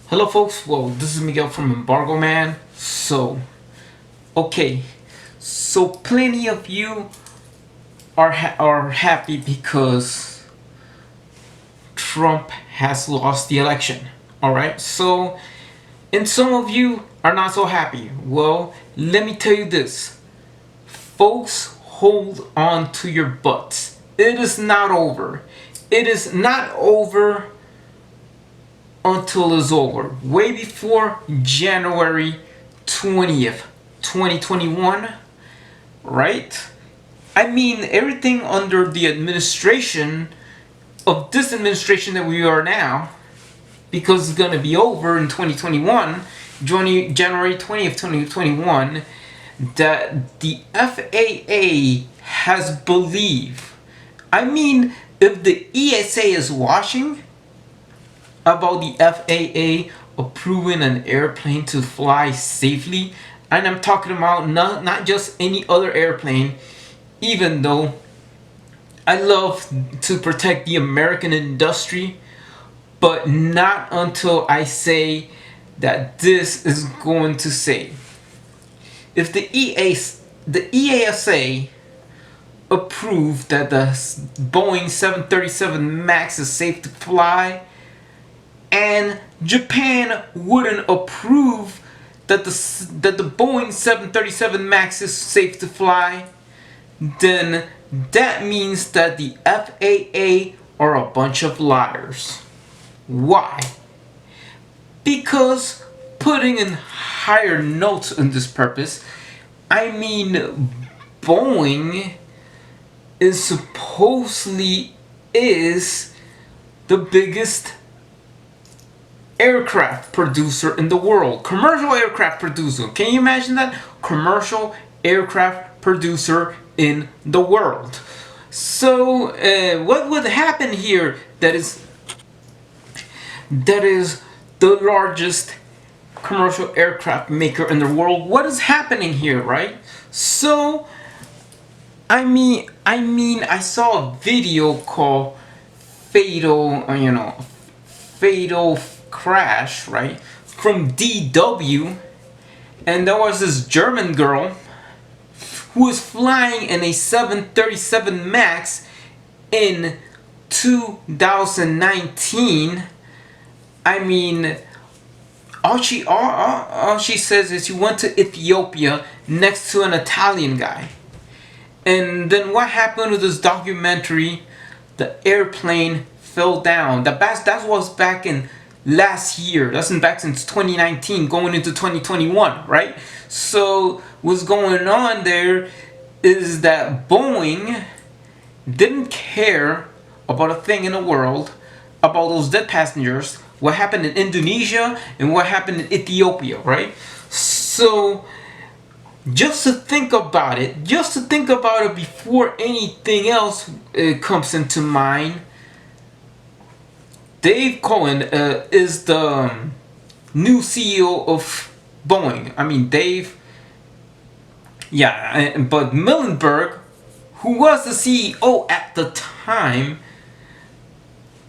Hello folks, well this is Miguel from Embargo Man. Okay, so plenty of you are happy because Trump has lost the election. Alright, and some of you are not so happy. Well, let me tell you this. Folks, hold on to your butts. It is not over. It is not over until it's over. Way before January 20th, 2021, right? I mean, everything under the administration of this administration that we are now, because it's gonna be over in 2021, January 20th, 2021, that the FAA has believed. I mean, if the EASA is watching about the FAA approving an airplane to fly safely, and I'm talking about not just any other airplane, even though I love to protect the American industry, but not until I say that this is going to say. If the EASA approved that the Boeing 737 MAX is safe to fly, and Japan wouldn't approve that the Boeing 737 MAX is safe to fly, then that means that the FAA are a bunch of liars. Why? Because putting in higher notes in this purpose, I mean, Boeing is supposedly the biggest aircraft producer in the world. Commercial aircraft producer. Can you imagine that? Commercial aircraft producer in the world. So what would happen here that is the largest commercial aircraft maker in the world? What is happening here, right? So I saw a video called Fatal Crash, right? From DW, and there was this German girl who was flying in a 737 MAX in 2019. I mean, all she says is she went to Ethiopia next to an Italian guy. And then what happened with this documentary? The airplane fell down. That was back in last year. That's back since 2019, going into 2021, right? So what's going on there is that Boeing didn't care about a thing in the world, about those dead passengers, what happened in Indonesia and what happened in Ethiopia, right? So just to think about it before anything else comes into mind, Dave Cohen is the new CEO of Boeing. I mean, but Millenberg, who was the CEO at the time,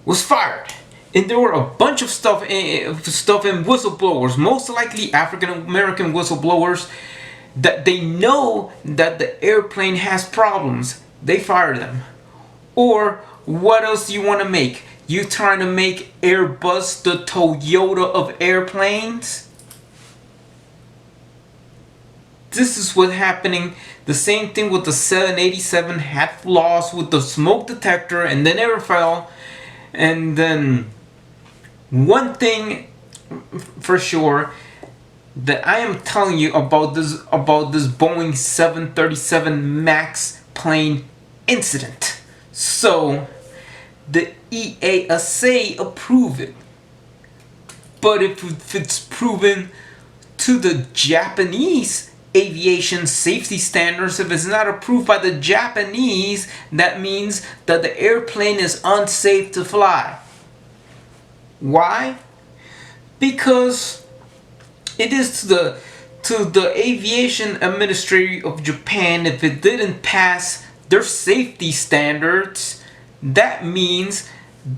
was fired. And there were a bunch of stuff in whistleblowers, most likely African American whistleblowers, that they know that the airplane has problems. They fire them. Or what else do you want to make? You trying to make Airbus the Toyota of airplanes? This is what's happening. The same thing with the 787 had flaws with the smoke detector and then never fell. And then one thing for sure that I am telling you about this Boeing 737 MAX plane incident. So the EASA approved it, but if it's proven to the Japanese aviation safety standards, if it's not approved by the Japanese, that means that the airplane is unsafe to fly. Why? Because it is to the Aviation Administration of Japan. If it didn't pass their safety standards, that means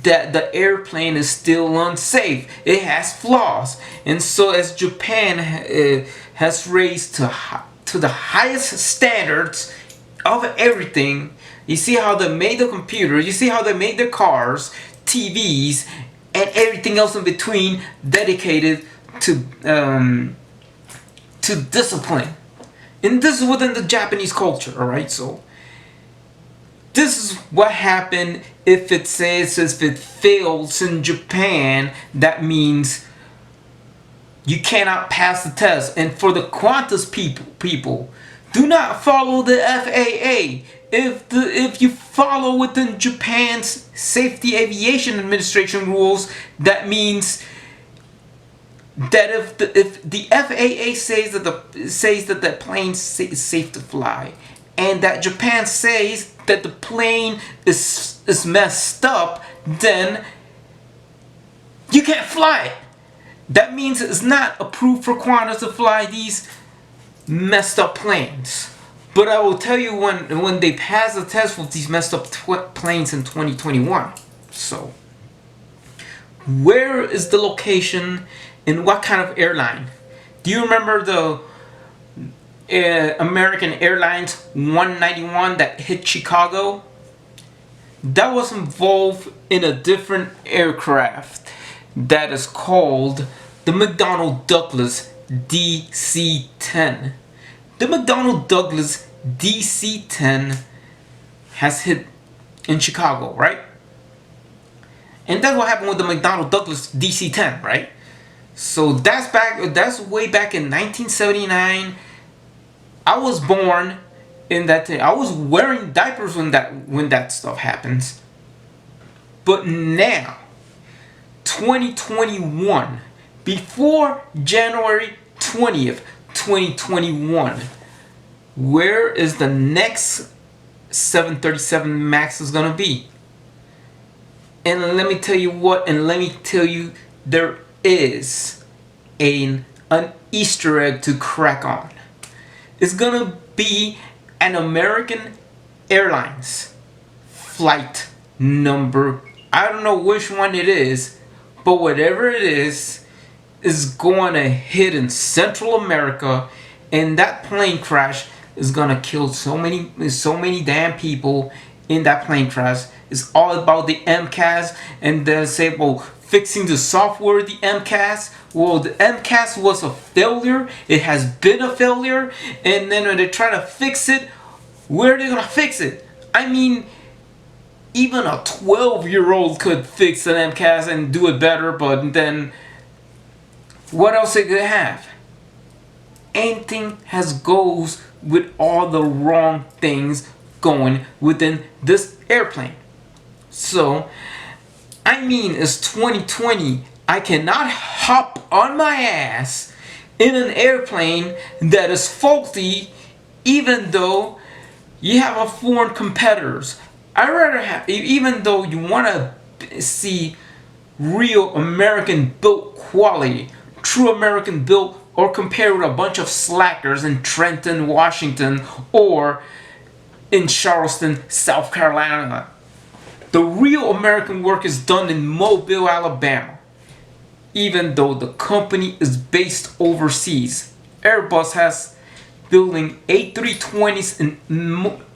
that the airplane is still unsafe. It has flaws. And so as Japan has raised to the highest standards of everything, you see how they made the computers, you see how they made their cars, TVs, and everything else in between dedicated to discipline. And this is within the Japanese culture, alright? So this is what happened. If it fails in Japan, that means you cannot pass the test. And for the Qantas people, do not follow the FAA. If you follow within Japan's Safety Aviation Administration rules, that means that if the FAA says that the plane is safe to fly, and that Japan says that the plane is messed up, then you can't fly it. That means it's not approved for Qantas to fly these messed up planes. But I will tell you when they pass the test with these messed up planes in 2021. So, where is the location and what kind of airline? Do you remember the American Airlines 191 that hit Chicago? That was involved in a different aircraft that is called the McDonnell Douglas DC-10. The McDonnell Douglas DC-10 has hit in Chicago, right? And that's what happened with the McDonnell Douglas DC-10, right? So that's way back in 1979. I was born in that day. I was wearing diapers when that stuff happens. But now, 2021, before January 20th, 2021, where is the next 737 MAX is gonna be? And let me tell you there is an Easter egg to crack on. It's gonna be an American Airlines flight number. I don't know which one it is, but whatever it is going to hit in Central America, and that plane crash is gonna kill so many damn people in that plane crash. It's all about the MCAS, and then say, well, fixing the software, the MCAS. Well, the MCAS was a failure. It has been a failure, and then when they try to fix it, where are they gonna fix it? I mean, even a 12-year-old could fix an MCAS and do it better, but then what else they could have? Anything goes with all the wrong things going within this airplane. So, I mean, it's 2020. I cannot hop on my ass in an airplane that is faulty, even though you have a foreign competitors. I'd rather have, even though you want to see real American built quality, true American built, or compare with a bunch of slackers in Trenton, Washington, or in Charleston, South Carolina. The real American work is done in Mobile, Alabama. Even though the company is based overseas, Airbus has building A320s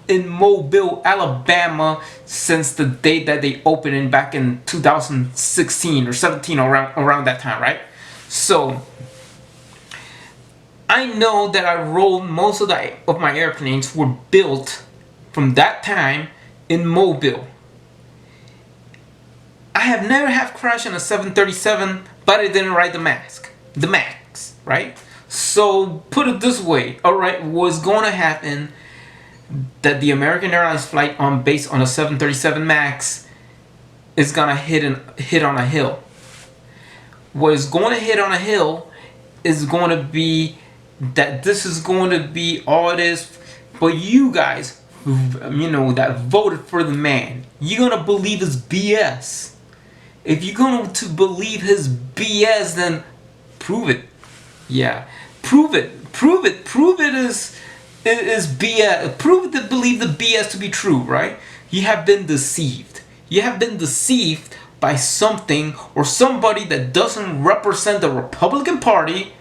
in Mobile, Alabama since the day that they opened back in 2016 or 17, around that time, right? So I know that most of my airplanes were built from that time in Mobile. I have never have crashed in a 737, but I didn't ride the MAX, right? So put it this way, alright, what's going to happen that the American Airlines flight based on a 737 MAX is gonna hit on a hill. What is going to hit on a hill is going to be that this is going to be all this, but you guys, that voted for the man, you're gonna believe his BS. If you're going to believe his BS, then prove it. Yeah, prove it. Prove it is BS. Prove it to believe the BS to be true, right? You have been deceived. You have been deceived by something or somebody that doesn't represent the Republican Party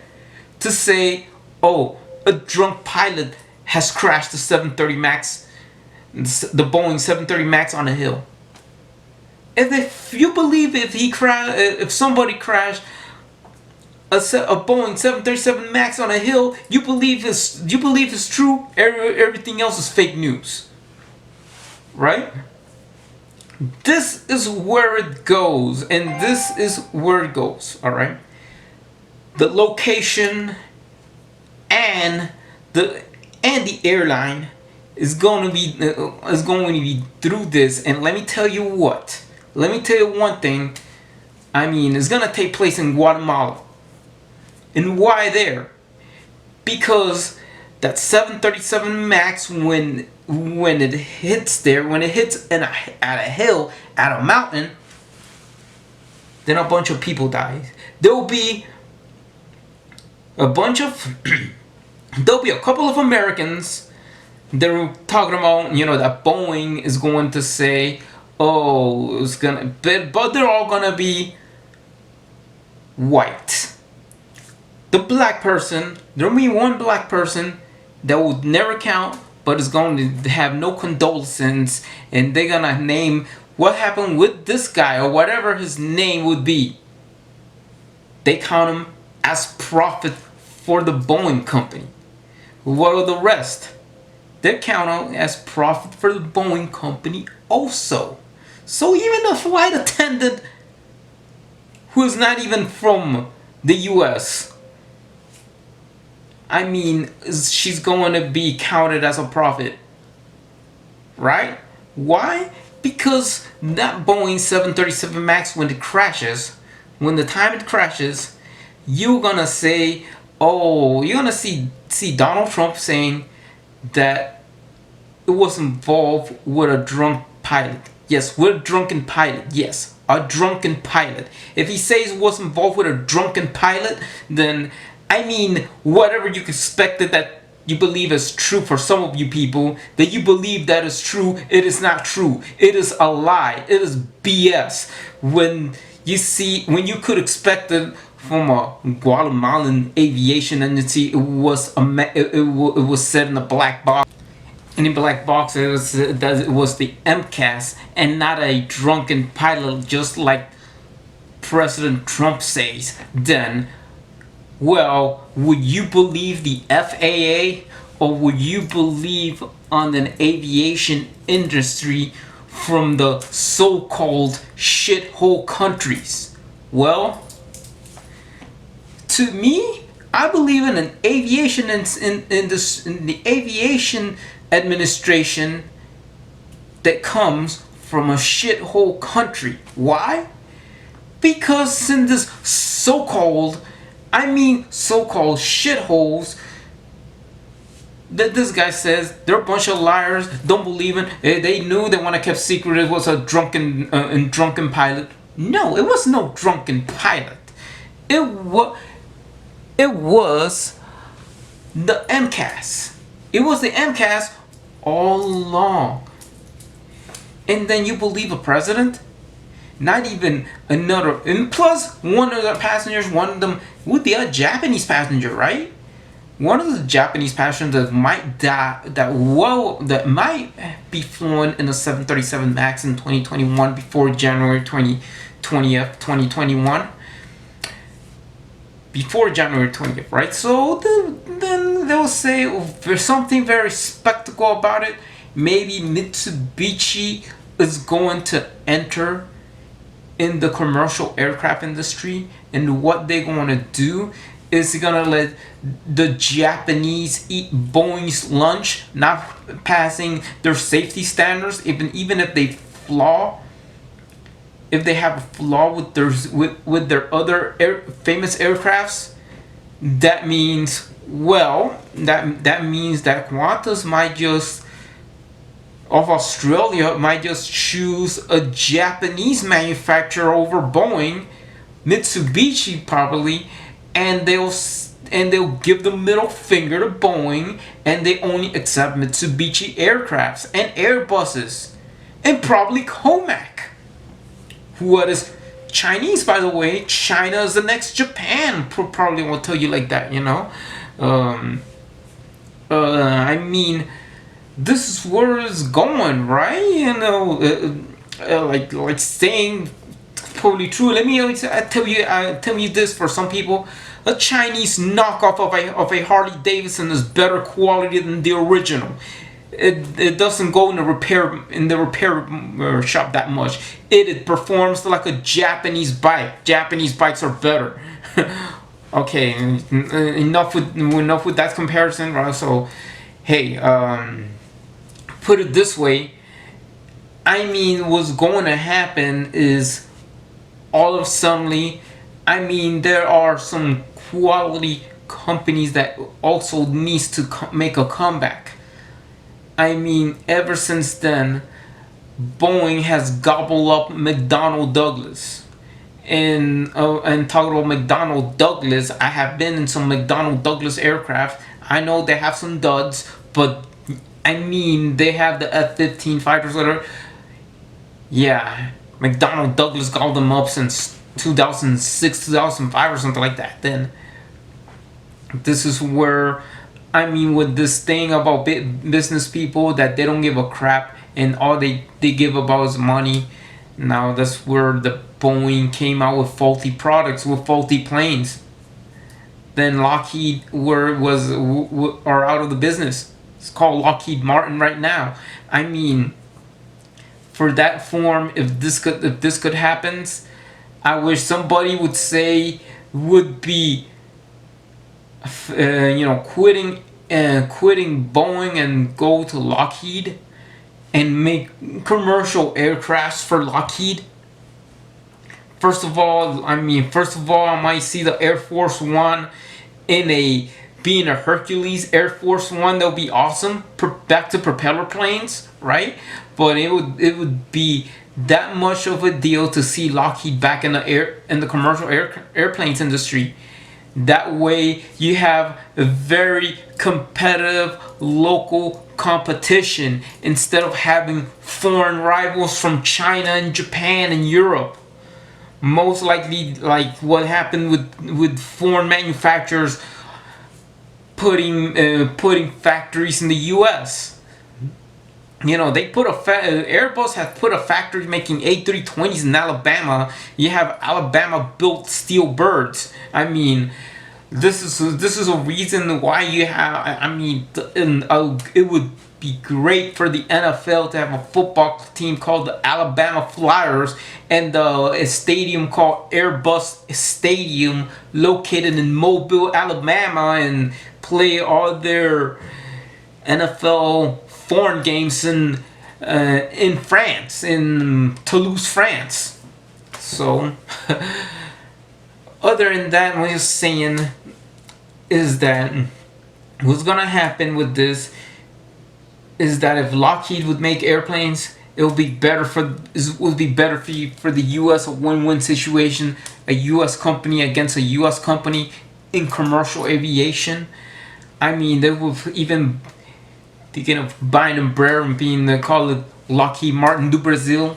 to say, oh, a drunk pilot has crashed the 730 Max, the Boeing 730 Max on a hill. If you believe if somebody crashed a Boeing 737 Max on a hill, you believe it's true. Everything else is fake news, right? This is where it goes, and this is where it goes. All right. The location and the airline is going to be through this. And let me tell you what. Let me tell you one thing. I mean, it's going to take place in Guatemala. And why there? Because that 737 Max, when it hits there, when it hits at a hill, at a mountain, then a bunch of people die. There'll be a bunch of there'll be a couple of Americans. They're talking about, that Boeing is going to say, oh, it's gonna, but they're all gonna be white. The black person, there'll be one black person that will never count, but is going to have no condolences, and they're gonna name what happened with this guy or whatever his name would be. They count him as profit for the Boeing company. What are the rest? They count him as profit for the Boeing company also. So even a flight attendant who is not even from the US, I mean, she's going to be counted as a profit, right? Why? Because that Boeing 737 Max, when the time it crashes, you're gonna say, oh, you're gonna see Donald Trump saying that it was involved with a drunk pilot. Yes, with a drunken pilot. Yes, a drunken pilot. If he says it was involved with a drunken pilot, then I mean, whatever you expected that you believe is true for some of you people, that you believe that is true, it is not true. It is a lie. It is BS. When you could expect it from a Guatemalan aviation agency, it was said in a black box. And in black box, it was the MCAS and not a drunken pilot, just like President Trump says. Then, well, would you believe the FAA, or would you believe on an aviation industry from the so-called shithole countries? Well, to me, I believe in an aviation in the aviation administration that comes from a shithole country. Why? Because in this so-called shitholes that this guy says, they're a bunch of liars, don't believe in. They knew they want to keep secret it was a drunken pilot. No, it was no drunken pilot. It was the MCAS. It was the MCAS all along. And then you believe a president? Not even another. And plus, one of the passengers, one of them would be a Japanese passenger, right? One of the Japanese passengers that might die, that might be flown in a 737 Max in 2021 before January 20th, 2021. Before January 20th, right? So then they'll say, oh, there's something very spectacle about it. Maybe Mitsubishi is going to enter in the commercial aircraft industry, and what they're going to do is they're going to let the Japanese eat Boeing's lunch, not passing their safety standards, even if they have a flaw with their other famous aircrafts. That means, well, that means that Qantas of Australia might just choose a Japanese manufacturer over Boeing, Mitsubishi probably, and they'll give the middle finger to Boeing, and they only accept Mitsubishi aircrafts and Airbuses, and probably Comac. What is Chinese, by the way? China is the next Japan. Probably will tell you like that, you know. Um, I mean, this is where it's going, right? You know, like saying totally true. Let me tell you this for some people. A Chinese knockoff of a Harley Davidson is better quality than the original. It doesn't go in the repair shop that much. It performs like a Japanese bike. Japanese bikes are better. Okay, enough with that comparison, right? So, hey, put it this way. I mean, what's going to happen is all of suddenly, I mean, there are some quality companies that also needs to make a comeback. I mean, ever since then, Boeing has gobbled up McDonnell Douglas. And talking about McDonnell Douglas, I have been in some McDonnell Douglas aircraft. I know they have some duds, but I mean, they have the F-15 fighters that are, yeah, McDonnell Douglas gobbled them up since 2006, 2005 or something like that. Then this is where, I mean, with this thing about business people that they don't give a crap and all they give about is money. Now that's where the Boeing came out with faulty products, with faulty planes. Then Lockheed are out of the business. It's called Lockheed Martin right now. I mean, for that form, if this could happen, I wish somebody would say would be quitting Boeing and go to Lockheed and make commercial aircrafts for Lockheed. First of all, I might see the Air Force One being a Hercules Air Force One. That'll be awesome. Back to propeller planes, right? But it would be that much of a deal to see Lockheed back in the commercial airplanes industry. That way you have a very competitive local competition instead of having foreign rivals from China and Japan and Europe. Most likely, like what happened with foreign manufacturers putting factories in the U.S. You know, they put Airbus has put a factory making A320s in Alabama. You have Alabama built steel birds. I mean, this is a reason why you have. I mean, it would be great for the NFL to have a football team called the Alabama Flyers and a stadium called Airbus Stadium located in Mobile, Alabama, and play all their NFL foreign games in France, in Toulouse, France. So, other than that, what you're saying is that what's gonna happen with this is that if Lockheed would make airplanes, it would be better for the U.S. a win-win situation, a U.S. company against a U.S. company in commercial aviation. I mean, they would even thinking of buying Embraer and call it Lockheed Martin do Brazil.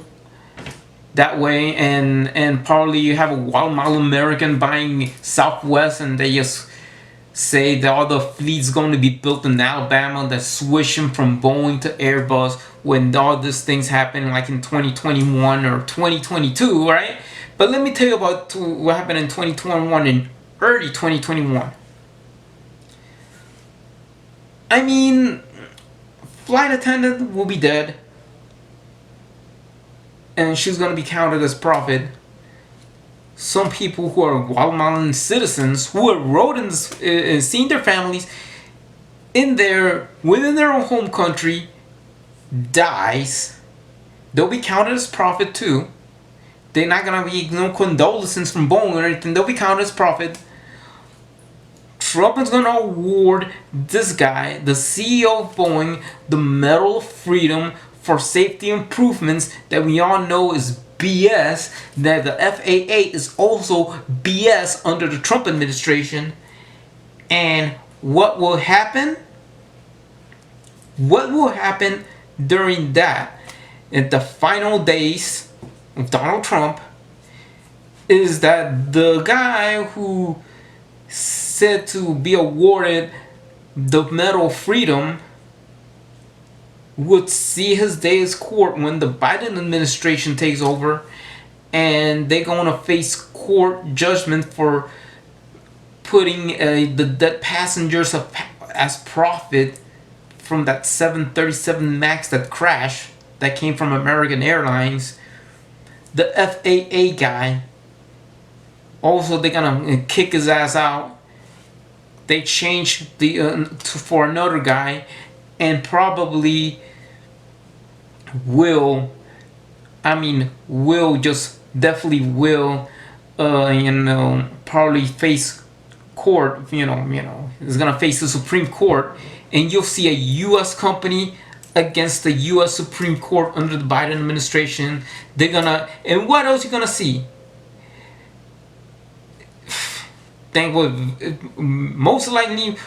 That way, and probably you have a Guatemala American buying Southwest, and they just say that all the fleet's going to be built in Alabama. That's switching from Boeing to Airbus when all these things happen, like in 2021 or 2022, right? But let me tell you about what happened in 2021 and early 2021. I mean, flight attendant will be dead, and she's going to be counted as profit. Some people who are Guatemalan citizens who are rodents seeing their families within their own home country dies, they'll be counted as profit too. They're not gonna be no condolences from Boeing or anything. They'll be counted as profit. Trump is gonna award this guy, the CEO of Boeing, the Medal of Freedom for safety improvements that we all know is BS, that the FAA is also BS under the Trump administration. And what will happen? What will happen during that? In the final days, of Donald Trump is that the guy who said to be awarded the Medal of Freedom would see his day as court when the Biden administration takes over, and they're going to face court judgment for putting the dead passengers as profit from that 737 MAX that crashed that came from American Airlines. The FAA guy, also they're gonna kick his ass out. They changed for another guy, and probably will definitely will probably face court, is gonna face the Supreme Court, and you'll see a US company against the US Supreme Court under the Biden administration. And what else you gonna see? Most likely,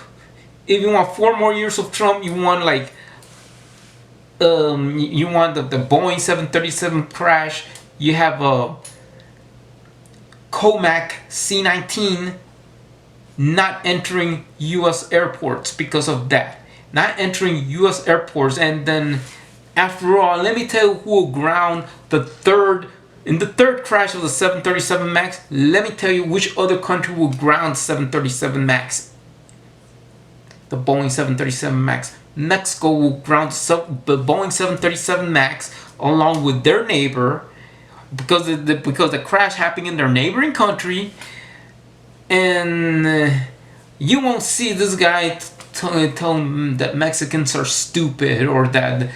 if you want 4 more years of Trump, you want the Boeing 737 crash. You have a Comac C-19 not entering U.S. airports because of that. Not entering U.S. airports, and then after all, let me tell you who will ground the third crash of the 737 MAX. Let me tell you which other country will ground 737 MAX. The Boeing 737 MAX. Mexico will ground the Boeing 737 MAX along with their neighbor because the crash happened in their neighboring country, and you won't see this guy telling that Mexicans are stupid, or that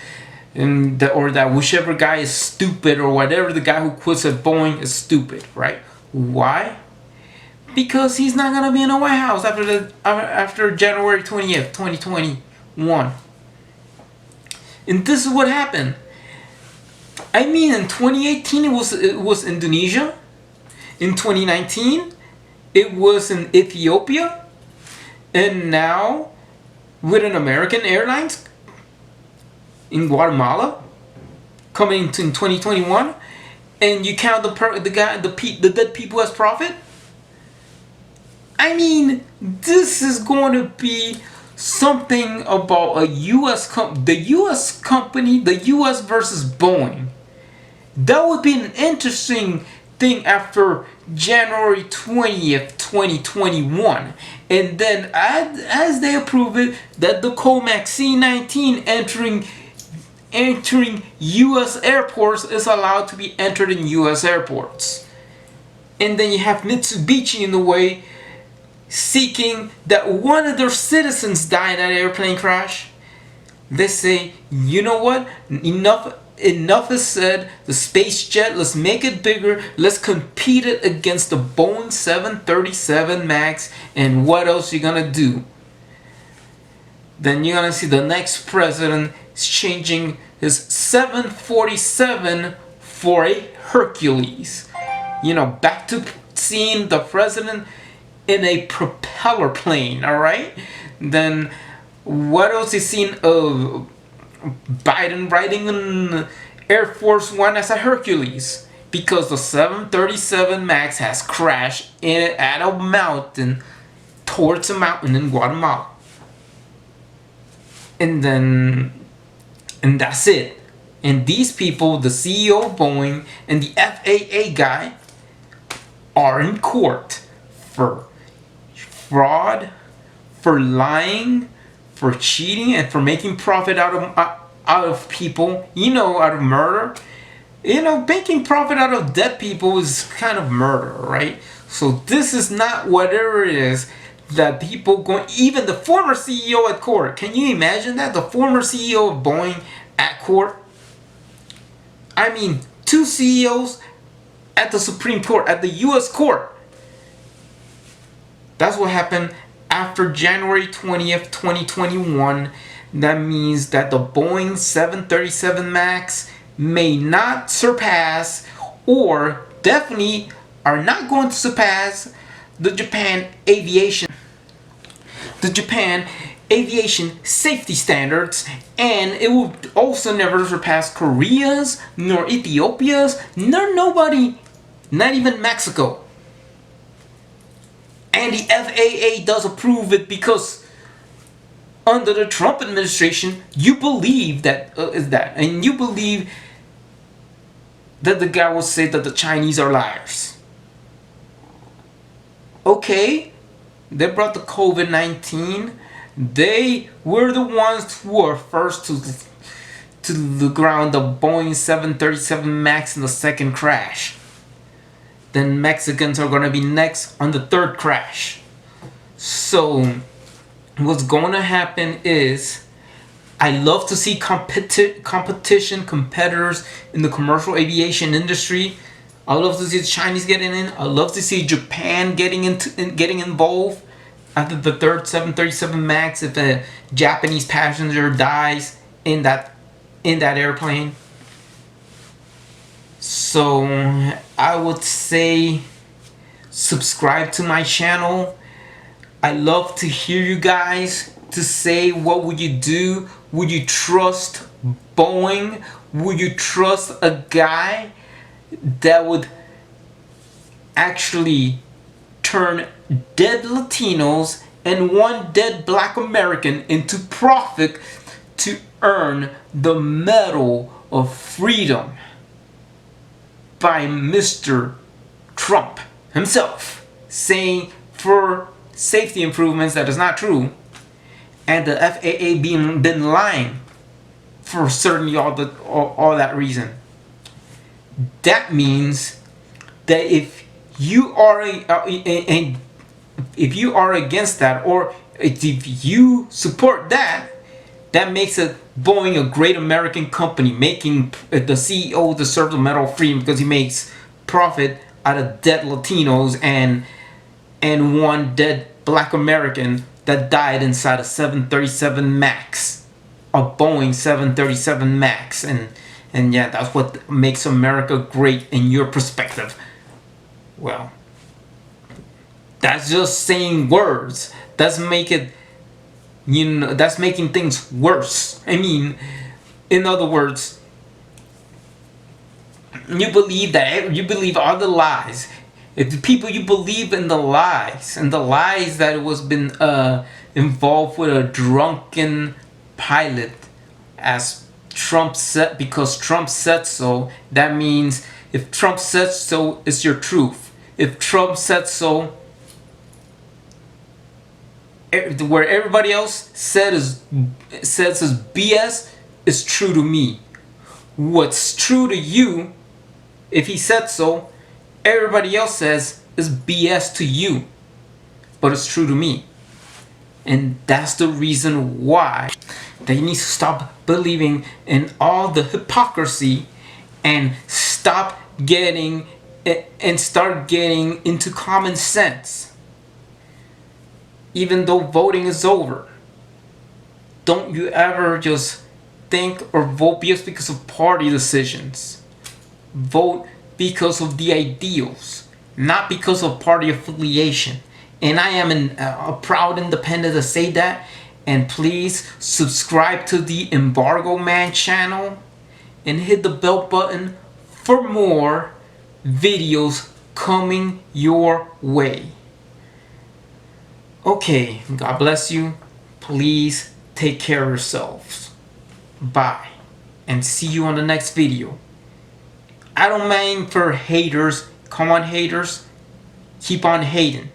whichever guy is stupid, or whatever the guy who quits at Boeing is stupid, right? Why? Because he's not gonna be in the White House after January 20th, 2021. And this is what happened. In 2018 it was Indonesia. In 2019 it was in Ethiopia, and now with an American Airlines in Guatemala coming in 2021, and you count the dead people as profit. This is going to be something about the U.S. company, the U.S. versus Boeing. That would be an interesting thing after January 20th, 2021. And then as they approve it, that the Comac C-19 entering U.S. airports is allowed to be entered in U.S. airports. And then you have Mitsubishi in the way, seeking that one of their citizens die in that airplane crash. They say, you know what? Enough is said. The space jet, let's make it bigger. Let's compete it against the Boeing 737 MAX. And what else you gonna do? Then you're gonna see the next president is changing his 747 for a Hercules. Back to seeing the president in a propeller plane, alright? Then what else is seen of Biden riding an Air Force One as a Hercules? Because the 737 MAX has crashed at a mountain, towards a mountain in Guatemala. And that's it. And these people, the CEO of Boeing and the FAA guy, are in court for fraud, for lying, for cheating, and for making profit out of people, out of murder. Making profit out of dead people is kind of murder, right? So this is not whatever it is that people even the former CEO at court. Can you imagine that? The former CEO of Boeing at court? 2 CEOs at the Supreme Court, at the U.S. court. That's what happened after January 20th, 2021. That means that the Boeing 737 MAX may not surpass, or definitely are not going to surpass, the Japan aviation safety standards, and it will also never surpass Korea's, nor Ethiopia's, nor nobody, not even Mexico. And the FAA does approve it because under the Trump administration, you believe that and you believe that the guy will say that the Chinese are liars. Okay, they brought the COVID-19. They were the ones who were first to the ground the Boeing 737 MAX in the second crash. Then Mexicans are going to be next on the third crash. So what's going to happen is, I love to see competition, competitors in the commercial aviation industry. I love to see the Chinese getting in. I love to see Japan getting involved after the third 737 MAX. If a Japanese passenger dies in that airplane. So I would say subscribe to my channel. I love to hear you guys to say, what would you do? Would you trust Boeing? Would you trust a guy that would actually turn dead Latinos and one dead Black American into profit to earn the Medal of Freedom by Mr. Trump himself, saying for safety improvements that is not true, and the FAA been lying for certainly all that reason. That means that if you are if you are against that, or if you support that, that makes it Boeing a great American company, making the CEO deserve the Medal of Freedom because he makes profit out of dead Latinos and one dead Black American that died inside a 737 MAX, a Boeing 737 MAX, and yeah, that's what makes America great in your perspective. Well, that's just saying words. That's making things worse. I mean, in other words, you believe all the lies. If the people, you believe in the lies, and the lies that it was been involved with a drunken pilot, as Trump said, because Trump said so. That means if Trump said so, it's your truth. If Trump said so, where everybody else says is BS, is true to me. What's true to you, if he said so, everybody else says is BS to you, but it's true to me. And that's the reason why they need to stop believing in all the hypocrisy and start getting into common sense. Even though voting is over, don't you ever just think or vote just because of party decisions. Vote because of the ideals, not because of party affiliation. And I am a proud independent to say that. And please subscribe to the Embargo Man channel and hit the bell button for more videos coming your way. Okay, God bless you. Please take care of yourselves. Bye. And see you on the next video. I don't mind for haters. Come on, haters. Keep on hating.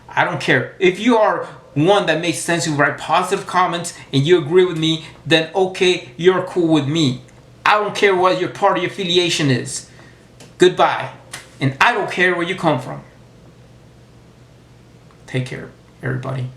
I don't care. If you are one that makes sense, you write positive comments and you agree with me, then okay, you're cool with me. I don't care what your party affiliation is. Goodbye. And I don't care where you come from. Take care, everybody.